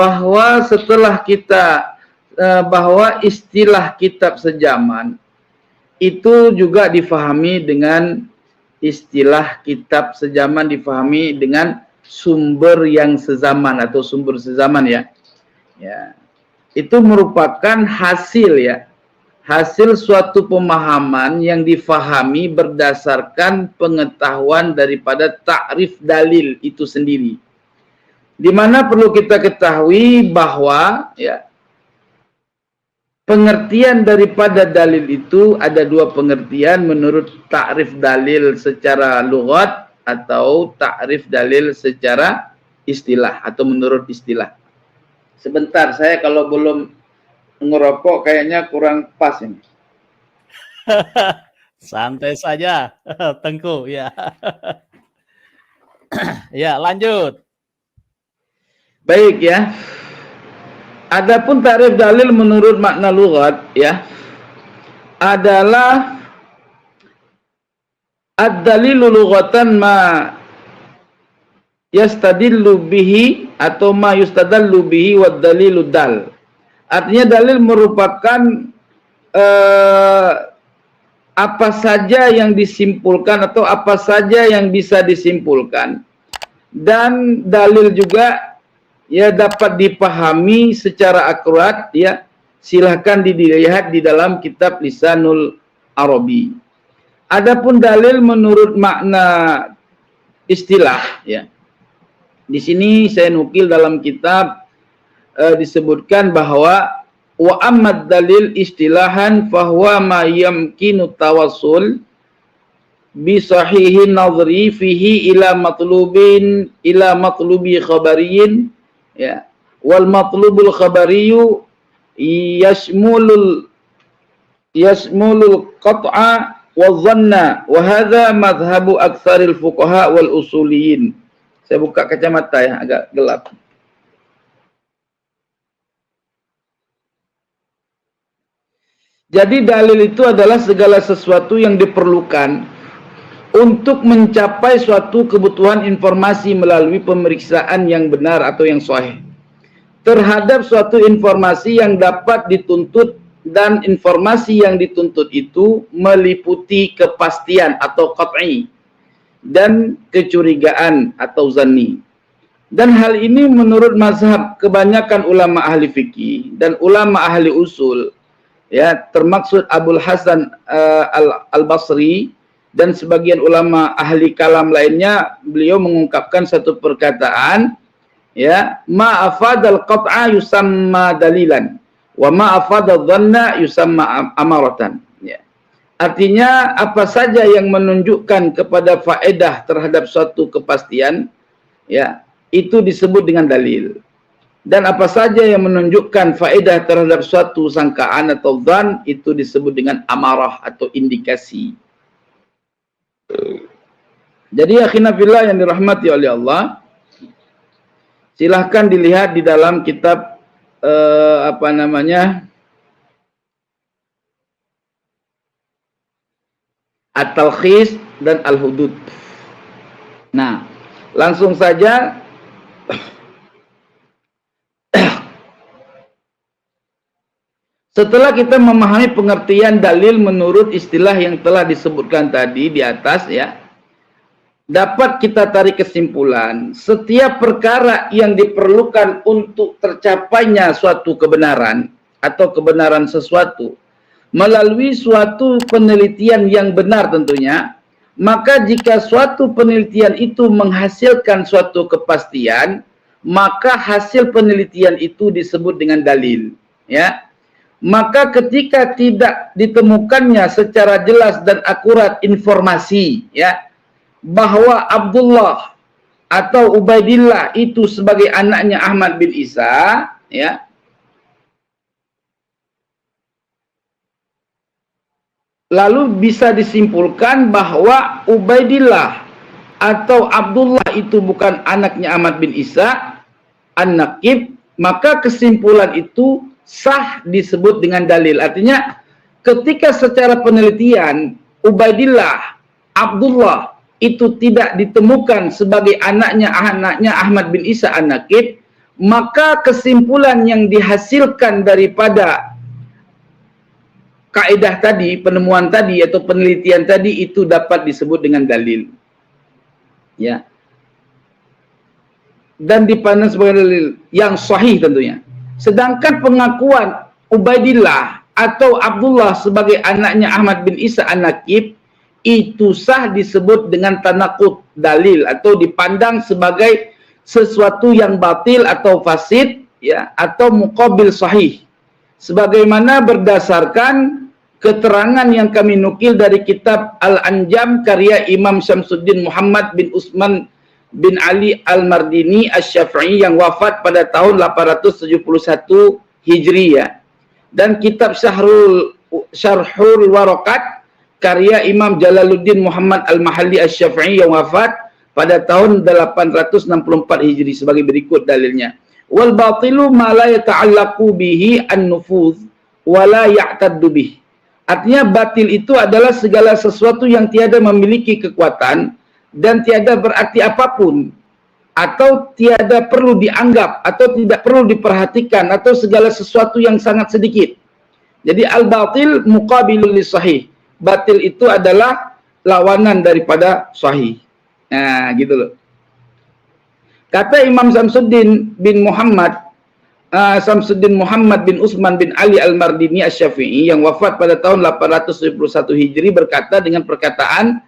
bahwa setelah kita bahwa istilah kitab sejaman itu juga difahami dengan istilah kitab sejaman difahami dengan sumber yang sezaman atau sumber sezaman ya. Ya. Itu merupakan hasil ya. Hasil suatu pemahaman yang difahami berdasarkan pengetahuan daripada ta'rif dalil itu sendiri. Di mana perlu kita ketahui bahwa ya, pengertian daripada dalil itu ada dua pengertian menurut ta'rif dalil secara lughat atau ta'rif dalil secara istilah atau menurut istilah. Sebentar, saya kalau belum ngerokok kayaknya kurang pas ini. Santai saja, Tengku ya. Ya, lanjut. Baik ya. Adapun ta'rif dalil menurut makna lughat ya adalah ad-dalilu lughatan ma yastadillu bihi atau ma yustadallu bihi wad dalilu dal. Artinya dalil merupakan apa saja yang disimpulkan atau apa saja yang bisa disimpulkan. Dan dalil juga ya dapat dipahami secara akurat ya. Silahkan dilihat di dalam kitab Lisanul Arabi. Adapun dalil menurut makna istilah ya. Di sini saya nukil dalam kitab disebutkan bahwa wa ammad dalil istilahan fahuwa ma yamkinu tawassul bi sahihin nadhri fihi ila matlubi khabariyin ya wal matlubul khabariyu yashmulul qat'a wa dhanna wa hadha madhhabu aktsaril fuqaha wal usuliyin. Saya buka kacamata ya, agak gelap. Jadi dalil itu adalah segala sesuatu yang diperlukan untuk mencapai suatu kebutuhan informasi melalui pemeriksaan yang benar atau yang sahih terhadap suatu informasi yang dapat dituntut, dan informasi yang dituntut itu meliputi kepastian atau qat'i dan kecurigaan atau zanni. Dan hal ini menurut mazhab kebanyakan ulama ahli fikih dan ulama ahli usul ya, termaksud Abul Hasan Al-Basri dan sebagian ulama ahli kalam lainnya. Beliau mengungkapkan satu perkataan ya, ma afadal qat'a yusamma dalilan wa ma afadal dhanna yusamma amaratan. Artinya apa saja yang menunjukkan kepada faedah terhadap suatu kepastian ya, itu disebut dengan dalil. Dan apa saja yang menunjukkan faedah terhadap suatu sangkaan atau dzan, itu disebut dengan amarah atau indikasi. Jadi akhina fillah yang dirahmati oleh Allah, silahkan dilihat di dalam kitab At-Talkhis dan Al-Hudud. Nah, langsung saja setelah kita memahami pengertian dalil menurut istilah yang telah disebutkan tadi di atas ya, dapat kita tarik kesimpulan setiap perkara yang diperlukan untuk tercapainya suatu kebenaran atau kebenaran sesuatu melalui suatu penelitian yang benar tentunya, maka jika suatu penelitian itu menghasilkan suatu kepastian, maka hasil penelitian itu disebut dengan dalil ya. Maka ketika tidak ditemukannya secara jelas dan akurat informasi ya, bahwa Abdullah atau Ubaidillah itu sebagai anaknya Ahmad bin Isa ya, lalu bisa disimpulkan bahwa Ubaidillah atau Abdullah itu bukan anaknya Ahmad bin Isa An-Naqib, maka kesimpulan itu sah disebut dengan dalil. Artinya ketika secara penelitian Ubaidillah, Abdullah itu tidak ditemukan sebagai anaknya Ahmad bin Isa An-Naqib, maka kesimpulan yang dihasilkan daripada kaidah tadi, penemuan tadi atau penelitian tadi itu dapat disebut dengan dalil. Ya. Dan dipandang sebagai dalil yang sahih tentunya. Sedangkan pengakuan Ubaidillah atau Abdullah sebagai anaknya Ahmad bin Isa An-Nakib itu sah disebut dengan tanaqud, dalil, atau dipandang sebagai sesuatu yang batil atau fasid, ya, atau muqabil sahih. Sebagaimana berdasarkan keterangan yang kami nukil dari kitab Al-Anjam karya Imam Syamsuddin Muhammad bin Utsman bin Ali Al-Mardini Asy-Syafi'i yang wafat pada tahun 871 Hijriyah, dan kitab Syarhul Waraqat karya Imam Jalaluddin Muhammad Al-Mahalli Asy-Syafi'i yang wafat pada tahun 864 Hijri sebagai berikut dalilnya. Wal batilu ma la yata'allaqu bihi an-nufuz wa la ya'taddu bih. Artinya batil itu adalah segala sesuatu yang tiada memiliki kekuatan dan tiada berarti apapun, atau tiada perlu dianggap atau tidak perlu diperhatikan, atau segala sesuatu yang sangat sedikit. Jadi al-batil muqabilul lis-sahih. Batil itu adalah lawanan daripada sahih. Nah, gitu loh. Kata Imam Syamsuddin Muhammad bin Utsman bin Ali Al-Mardini Asy-Syafi'i yang wafat pada tahun 871 Hijri berkata dengan perkataan,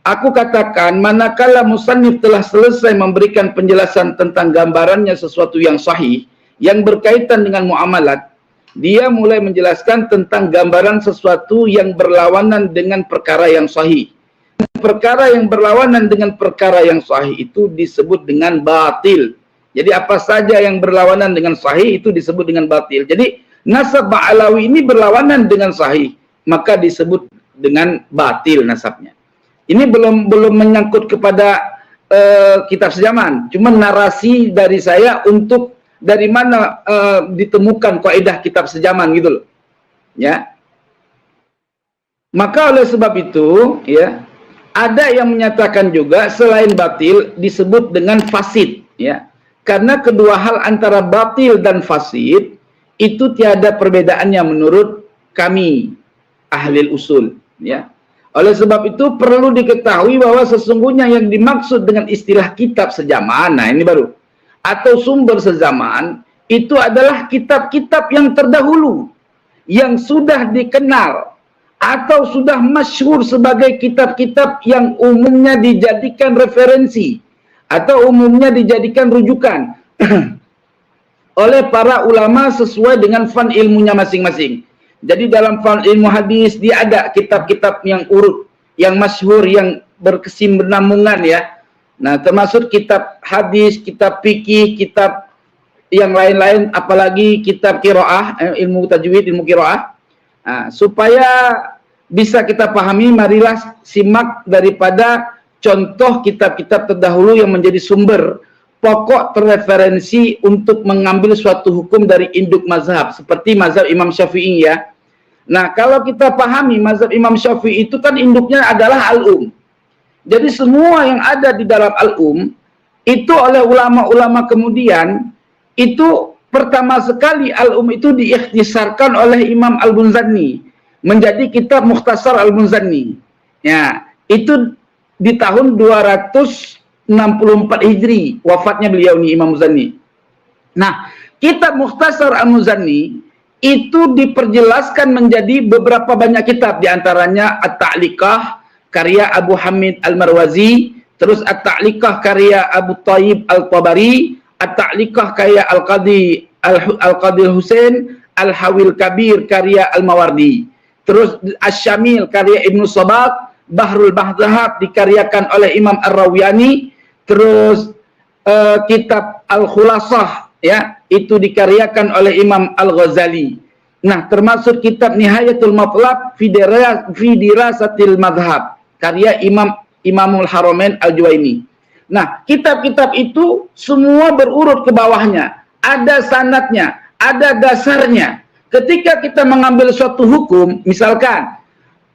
aku katakan manakala musannif telah selesai memberikan penjelasan tentang gambarannya sesuatu yang sahih yang berkaitan dengan muamalat, dia mulai menjelaskan tentang gambaran sesuatu yang berlawanan dengan perkara yang sahih. Perkara yang berlawanan dengan perkara yang sahih itu disebut dengan batil. Jadi apa saja yang berlawanan dengan sahih itu disebut dengan batil. Jadi nasab Ba'alawi ini berlawanan dengan sahih, maka disebut dengan batil nasabnya. Ini belum menyangkut kepada kitab sejaman, cuma narasi dari saya untuk dari mana ditemukan kaidah kitab sejaman gitu loh. Ya. Maka oleh sebab itu, ya, ada yang menyatakan juga selain batil disebut dengan fasid, ya. Karena kedua hal antara batil dan fasid itu tiada perbedaannya menurut kami ahli usul, ya. Oleh sebab itu perlu diketahui bahwa sesungguhnya yang dimaksud dengan istilah kitab sejaman, nah ini baru, atau sumber sezaman, itu adalah kitab-kitab yang terdahulu, yang sudah dikenal, atau sudah masyhur sebagai kitab-kitab yang umumnya dijadikan referensi, atau umumnya dijadikan rujukan oleh para ulama sesuai dengan fan ilmunya masing-masing. Jadi dalam fan ilmu hadis dia ada kitab-kitab yang urut, yang masyhur, yang berkesinambungan, ya. Nah, termasuk kitab hadis, kitab fikih, kitab yang lain-lain, apalagi kitab qiraah, ilmu tajwid, ilmu qiraah. Nah, supaya bisa kita pahami, marilah simak daripada contoh kitab-kitab terdahulu yang menjadi sumber pokok terreferensi untuk mengambil suatu hukum dari induk mazhab, seperti mazhab Imam Syafi'i, ya. Nah, kalau kita pahami mazhab Imam Syafi'i itu kan induknya adalah al-um. Jadi semua yang ada di dalam al-um itu oleh ulama-ulama kemudian itu pertama sekali al-um itu diikhtisarkan oleh Imam Al-Bunzani menjadi kitab Mukhtasar Al-Bunzani. Ya, itu di tahun 264 Hijri wafatnya beliau nih, Imam Muzani. Nah, kitab Mukhtasar Al-Muzani itu diperjelaskan menjadi beberapa banyak kitab, diantaranya At-Ta'liqah karya Abu Hamid Al-Marwazi, terus At-Ta'liqah karya Abu Thayyib Al-Tabari, At-Ta'liqah karya Al-Qadi Al-Husain, Al-Hawil Kabir karya Al-Mawardi, terus Asy-Syamil karya Ibnu Sabaq, Bahrul Bahzahab dikaryakan oleh Imam Ar-Rawiyani, terus kitab Al-Khulasah, ya, itu dikaryakan oleh Imam Al-Ghazali. Nah, termasuk kitab Nihayatul Matlab fi Dirasatil Madhab karya Imamul Haramain Al-Juwaini. Nah, kitab-kitab itu semua berurut ke bawahnya, ada sanadnya, ada dasarnya. Ketika kita mengambil suatu hukum, misalkan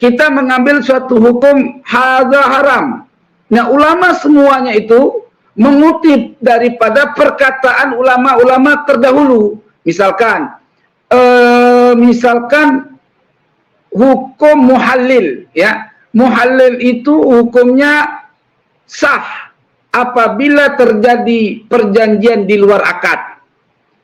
kita mengambil suatu hukum hadza haram. Nah, ulama semuanya itu mengutip daripada perkataan ulama-ulama terdahulu. Misalkan hukum muhallil, ya. Muhallil itu hukumnya sah apabila terjadi perjanjian di luar akad.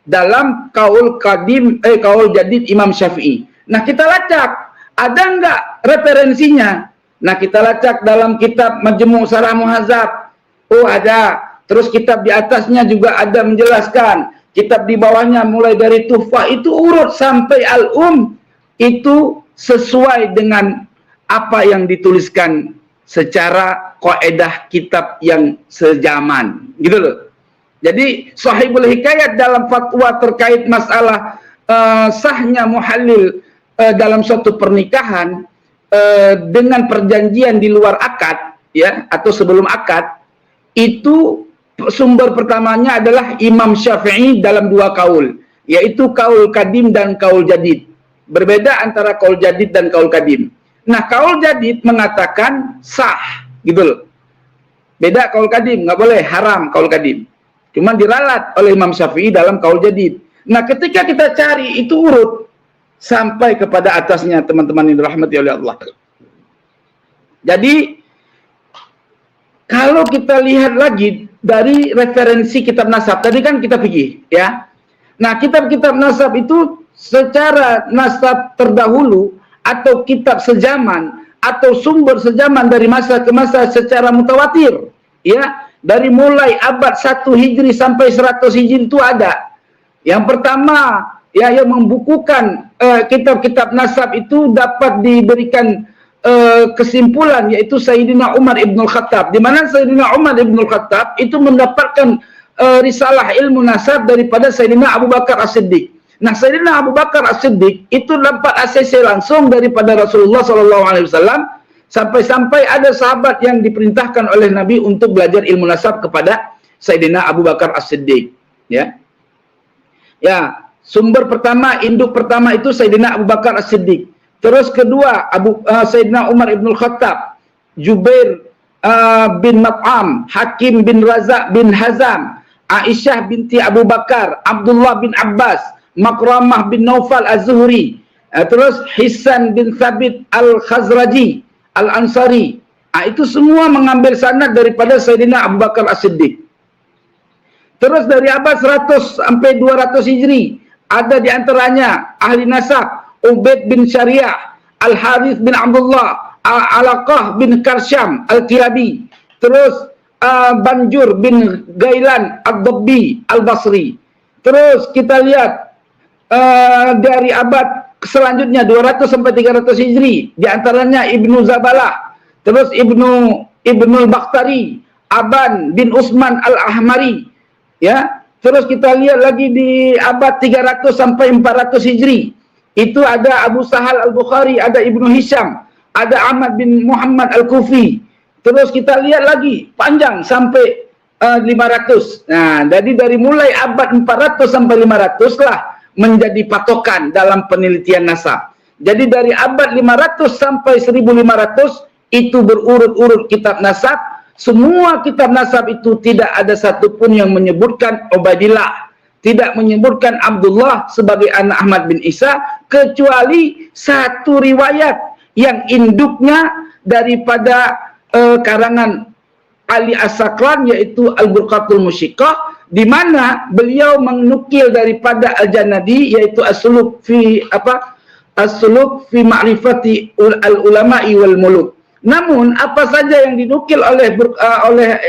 Dalam kaul jadid Imam Syafi'i. Nah, kita lacak, ada enggak referensinya? Nah, kita lacak dalam kitab Majmu' Syarah Muhadzab. Oh, ada. Terus kitab di atasnya juga ada menjelaskan. Kitab di bawahnya mulai dari Tuhfah itu urut sampai Al-Um itu sesuai dengan apa yang dituliskan secara kaidah kitab yang sejaman. Gitu loh. Jadi Shahibul Hikayat dalam fatwa terkait masalah sahnya muhallil dalam suatu pernikahan dengan perjanjian di luar akad, ya, atau sebelum akad, itu sumber pertamanya adalah Imam Syafi'i dalam dua kaul, yaitu kaul kadim dan kaul jadid. Berbeda antara kaul jadid dan kaul kadim. Nah, kaul jadid mengatakan sah, gitu loh. Beda kaul kadim, nggak boleh, haram kaul kadim. Cuma diralat oleh Imam Syafi'i dalam kaul jadid. Nah, ketika kita cari itu urut sampai kepada atasnya, teman-teman yang dirahmati oleh Allah. Jadi kalau kita lihat lagi dari referensi kitab nasab, tadi kan kita fikih, ya. Nah, kitab-kitab nasab itu secara nasab terdahulu atau kitab sejaman atau sumber sejaman dari masa ke masa secara mutawatir, ya. Dari mulai abad 1 Hijri sampai 100 Hijri itu ada. Yang pertama, ya, yang membukukan kitab-kitab nasab itu dapat diberikan kesimpulan, yaitu Sayyidina Umar Ibnul Khattab, di mana Sayyidina Umar Ibnul Khattab itu mendapatkan risalah ilmu nasab daripada Sayyidina Abu Bakar As-Siddiq. Nah, Sayyidina Abu Bakar As-Siddiq itu dapat ACC langsung daripada Rasulullah SAW, sampai-sampai ada sahabat yang diperintahkan oleh Nabi untuk belajar ilmu nasab kepada Sayyidina Abu Bakar As-Siddiq, ya. Ya, sumber pertama, induk pertama itu Sayyidina Abu Bakar As-Siddiq. Terus kedua, Sayyidina Umar Ibnul Khattab, Jubair bin Mat'am, Hakim bin Razak bin Hazam, Aisyah binti Abu Bakar, Abdullah bin Abbas, Makramah bin Naufal Az-Zuhri, terus Hisan bin Thabit Al-Khazraji, Al-Ansari. Itu semua mengambil sanad daripada Sayyidina Abu Bakar As-Siddiq. Terus dari abad 100 sampai 200 Hijri, ada di antaranya ahli nasab Ubaid bin Syariah, Al-Harith bin Abdullah, Alaqah bin Karsyam Al-Kilabi, terus Banjur bin Gailan Ad-Dabbi Al-Basri. Terus kita lihat dari abad selanjutnya 200 sampai 300 Hijri, di antaranya Ibnu Zabalah, terus Ibnul Bakhtari, Aban bin Usman Al-Ahmari, ya. Terus kita lihat lagi di abad 300 sampai 400 Hijri, itu ada Abu Sahal Al-Bukhari, ada Ibnu Hisham, ada Ahmad bin Muhammad Al-Kufi. Terus kita lihat lagi panjang sampai 500. Nah, jadi dari mulai abad 400 sampai 500 lah menjadi patokan dalam penelitian nasab. Jadi dari abad 500 sampai 1500 itu berurut-urut kitab nasab. Semua kitab nasab itu tidak ada satupun yang menyebutkan Ubaidillah, tidak menyebutkan Abdullah sebagai anak Ahmad bin Isa, kecuali satu riwayat yang induknya daripada karangan Ali As-Sakran, yaitu Al-Burqatul Musyiqah, di mana beliau menukil daripada Al-Janadi, yaitu As-Suluk fi ma'rifati al-ulama'i wal muluk. Namun apa saja yang dinukil oleh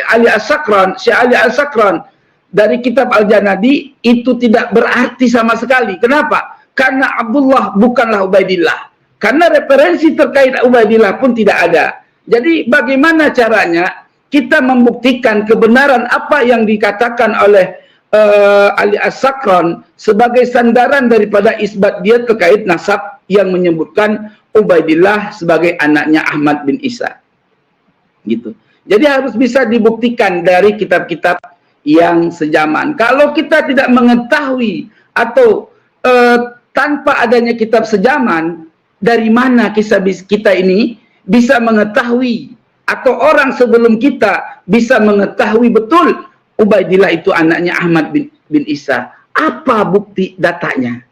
Ali As-Sakran, Syekh Ali As-Sakran dari kitab Al-Janadi itu tidak berarti sama sekali. Kenapa? Karena Abdullah bukanlah Ubaidillah. Karena referensi terkait Ubaidillah pun tidak ada. Jadi bagaimana caranya kita membuktikan kebenaran apa yang dikatakan oleh Ali As-Sakran sebagai sandaran daripada isbat dia terkait nasab yang menyebutkan Ubaidillah sebagai anaknya Ahmad bin Isa. Gitu. Jadi harus bisa dibuktikan dari kitab-kitab yang sejaman. Kalau kita tidak mengetahui atau tanpa adanya kitab sejaman, dari mana kita ini bisa mengetahui atau orang sebelum kita bisa mengetahui betul Ubaidillah itu anaknya Ahmad bin Isa. Apa bukti datanya?